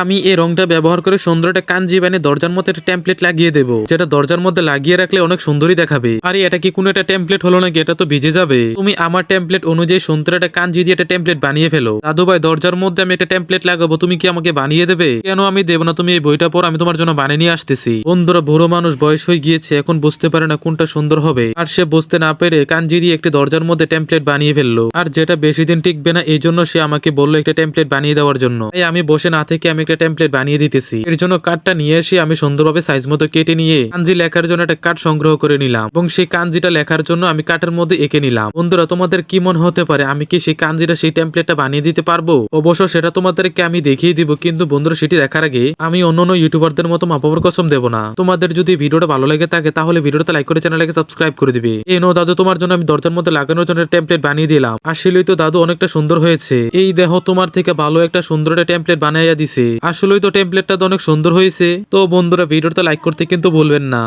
আমি এই রংটা ব্যবহার করে সুন্দর একটা কাঞ্জি বানিয়ে দরজার মধ্যে একটা টেমপ্লেট লাগিয়ে দেবো, যেটা দরজার মধ্যে লাগিয়ে রাখলে অনেক সুন্দরই দেখাবে। আরে এটা কি কোনো একটা টেমপ্লেট হলো নাকি? এটা তো ভিজে যাবে। তুমি আমার টেমপ্লেট অনুযায়ী সুন্দর একটা কাঞ্জি দিয়ে একটা টেমপ্লেট বানিয়ে ফেলো। দাদু ভাই, দরজার মধ্যে আমি একটা টেমপ্লেট লাগাবো, তুমি কি আমাকে বানিয়ে দেবে? কেন আমি দেবো না? তুমি এই বইটা পড়ো, আমি তোমার জন্য বানিয়ে নিয়ে আসতেছি। বন্ধুরা, বুড়ো মানুষ বয়স হয়ে গিয়েছে, এখন বুঝতে পারে না কোনটা সুন্দর হবে, আর সে বুঝতে না পেরে কাঞ্জি দিয়ে একটি দরজার মধ্যে টেমপ্লেট বানিয়ে ফেললো। আর যেটা বেশি দিন টিকবে না, এই জন্য সে আমাকে বললো একটা টেমপ্লেট বানিয়ে দেওয়ার জন্য। তাই আমি বসে না থেকে আমি একটা টেমপ্লেট বানিয়ে দিতেছি। এর জন্য কার্ডটা নিয়ে এসে আমি সুন্দরভাবে সাইজ মতো কেটে নিয়ে কাঞ্জি লেখার জন্য একটা কার্ড সংগ্রহ করে নিলাম, এবং সেই কাঞ্জিটা লেখার জন্য আমি কার্ডের মধ্যে এঁকে নিলাম। বন্ধুরা, তোমাদের কি মনে হতে পারে আমি কি সেই কাঞ্জিটা সেই টেমপ্লেটটা বানিয়ে দিতে পারবো? অবশ্য সেটা তোমাদেরকে আমি দেখিয়ে দিব, কিন্তু বন্ধুরা সেটি দেখার আগে আমি অন্যান্য ইউটিউবারদের মতো মাপাবার কসম দেবো না। তোমাদের যদি ভিডিওটা ভালো লাগে থাকে তাহলে ভিডিওটা লাইক করে চ্যানেলকে সাবস্ক্রাইব করে দিবে। এই নো দাদু, তোমার জন্য আমি দরজার মধ্যে লাগানোর জন্য টেমপ্লেট বানিয়ে দিলাম। আসলেই তো দাদু অনেকটা সুন্দর হয়েছে। এই দেখো, তোমার থেকে ভালো একটা সুন্দর একটা টেমপ্লেট বানাইয়া দিছে। আসলেই তো টেমপ্লেটটা তো অনেক সুন্দর হয়েছে। তো বন্ধুরা, ভিডিওটা লাইক করতে কিন্তু ভুলবেন না।